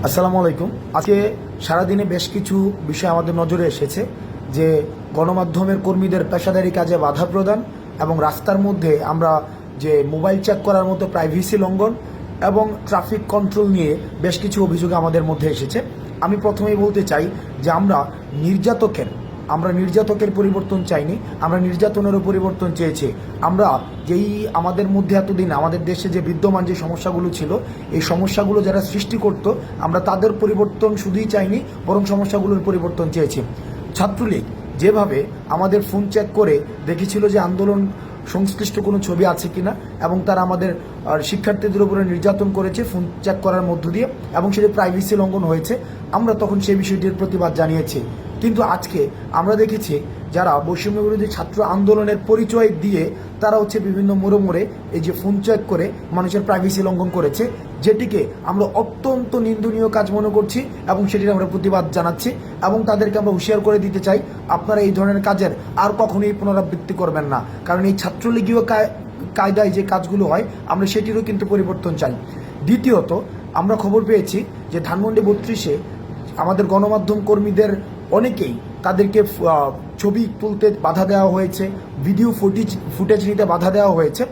আসসালামু আলাইকুম। আজকে সারাদিনে বেশ কিছু বিষয় আমাদের নজরে এসেছে যে গণমাধ্যমের কর্মীদের পেশাদারি কাজে বাধা প্রদান এবং রাস্তার মধ্যে আমরা যে মোবাইল চেক করার মতো প্রাইভেসি লঙ্ঘন এবং ট্রাফিক কন্ট্রোল নিয়ে বেশ কিছু অভিযোগ আমাদের মধ্যে এসেছে। আমি প্রথমেই বলতে চাই যে আমরা নির্যাতকের পরিবর্তন চাইনি, আমরা নির্যাতনেরও পরিবর্তন চেয়েছি। আমরা যেই আমাদের মধ্যে এতদিন আমাদের দেশে যে বিদ্যমান যে সমস্যাগুলো ছিল, এই সমস্যাগুলো যারা সৃষ্টি করত, আমরা তাদের পরিবর্তন শুধুই চাইনি, বরং সমস্যাগুলোর পরিবর্তন চেয়েছি। ছাত্রলীগ যেভাবে আমাদের ফোন চেক করে দেখেছিল যে আন্দোলন সংশ্লিষ্ট কোনো ছবি আছে কিনা, এবং তারা আমাদের শিক্ষার্থীদের উপরে নির্যাতন করেছে ফোন চেক করার মধ্য দিয়ে, এবং সেটি প্রাইভেসি লঙ্ঘন হয়েছে, আমরা তখন সেই বিষয়টির প্রতিবাদ জানিয়েছি। কিন্তু আজকে আমরা দেখেছি যারা বৈষম্য বিরোধী ছাত্র আন্দোলনের পরিচয় দিয়ে তারা বিভিন্ন মোড়ে এই যে ফোন চেক করে মানুষের প্রাইভেসি লঙ্ঘন করেছে, যেটিকে আমরা অত্যন্ত নিন্দনীয় কাজ মনে করছি এবং সেটির আমরা প্রতিবাদ জানাচ্ছি এবং তাদেরকে আমরা হুঁশিয়ার করে দিতে চাই, আপনারা এই ধরনের কাজের আর কখনোই পুনরাবৃত্তি করবেন না। কারণ এই ছাত্রলীগীয় কায়দায় যে কাজগুলো হয়, আমরা সেটিরও কিন্তু পরিবর্তন চাই। দ্বিতীয়ত, আমরা খবর পেয়েছি যে ধানমন্ডি 32-এ আমাদের গণমাধ্যম কর্মীদের অনেকেই তাদেরকে ছবি তুলতে বাধা দেওয়া হয়েছে, ভিডিও ফুটেজ নিতে বাধা দেওয়া হয়েছে।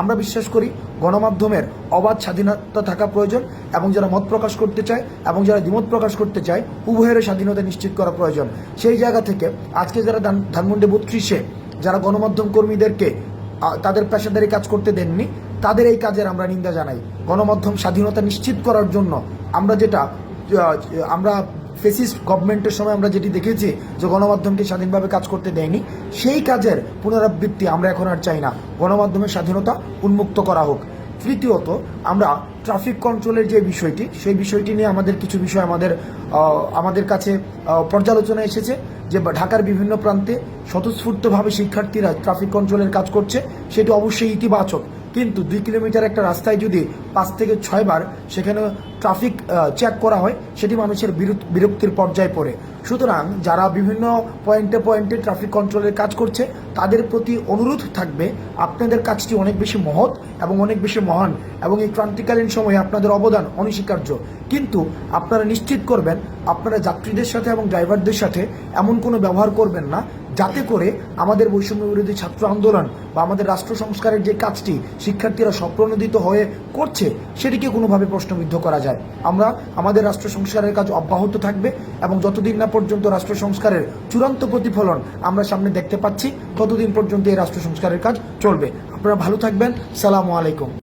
আমরা বিশ্বাস করি গণমাধ্যমের অবাধ স্বাধীনতা থাকা প্রয়োজন, এবং যারা মত প্রকাশ করতে চায় এবং যারা দ্বিমত প্রকাশ করতে চায়, উভয়ের স্বাধীনতা নিশ্চিত করা প্রয়োজন। সেই জায়গা থেকে আজকে যারা ধানমন্ডি 32-এ যারা গণমাধ্যম কর্মীদেরকে তাদের পেশাদারি কাজ করতে দেননি, তাদের এই কাজের আমরা নিন্দা জানাই। গণমাধ্যম স্বাধীনতা নিশ্চিত করার জন্য আমরা ফেসিস্ট গভর্নমেন্টের সময় আমরা যেটি দেখেছি যে গণমাধ্যমকে স্বাধীনভাবে কাজ করতে দেয়নি, সেই কাজের পুনরাবৃত্তি আমরা এখন আর চাই না। গণমাধ্যমের স্বাধীনতা উন্মুক্ত করা হোক। তৃতীয়ত, আমরা ট্রাফিক কন্ট্রোলের যে বিষয়টি, সেই বিষয়টি নিয়ে আমাদের কিছু বিষয় আমাদের কাছে পর্যালোচনা এসেছে যে ঢাকার বিভিন্ন প্রান্তে স্বতঃস্ফূর্তভাবে শিক্ষার্থীরা ট্রাফিক কন্ট্রোলের কাজ করছে, সেটি অবশ্যই ইতিবাচক। কিন্তু 2 কিলোমিটার একটা রাস্তায় যদি 5 থেকে 6 বার সেখানে ট্রাফিক চেক করা হয়, সেটি মানুষের বিরক্তির পর্যায়ে পড়ে। সুতরাং যারা বিভিন্ন পয়েন্টে ট্রাফিক কন্ট্রোলের কাজ করছে, তাদের প্রতি অনুরোধ থাকবে, আপনাদের কাজটি অনেক বেশি মহৎ এবং অনেক বেশি মহান, এবং এই ক্রান্তিকালীন সময়ে আপনাদের অবদান অনস্বীকার্য। কিন্তু আপনারা নিশ্চিত করবেন আপনারা যাত্রীদের সাথে এবং ড্রাইভারদের সাথে এমন কোনো ব্যবহার করবেন না যাতে করে আমাদের বৈষম্য বিরোধী ছাত্র আন্দোলন বা আমাদের রাষ্ট্র সংস্কারের যে কাজটি শিক্ষার্থীরা স্বপ্রণোদিত হয়ে করছে, সেটিকে কোনোভাবে প্রশ্নবিদ্ধ করা যায়। আমরা আমাদের রাষ্ট্র সংস্কারের কাজ অব্যাহত থাকবে, এবং যতদিন না পর্যন্ত রাষ্ট্র সংস্কারের চূড়ান্ত প্রতিফলন আমরা সামনে দেখতে পাচ্ছি, ততদিন পর্যন্ত এই রাষ্ট্র সংস্কারের কাজ চলবে। আপনারা ভালো থাকবেন। সালামু আলাইকুম।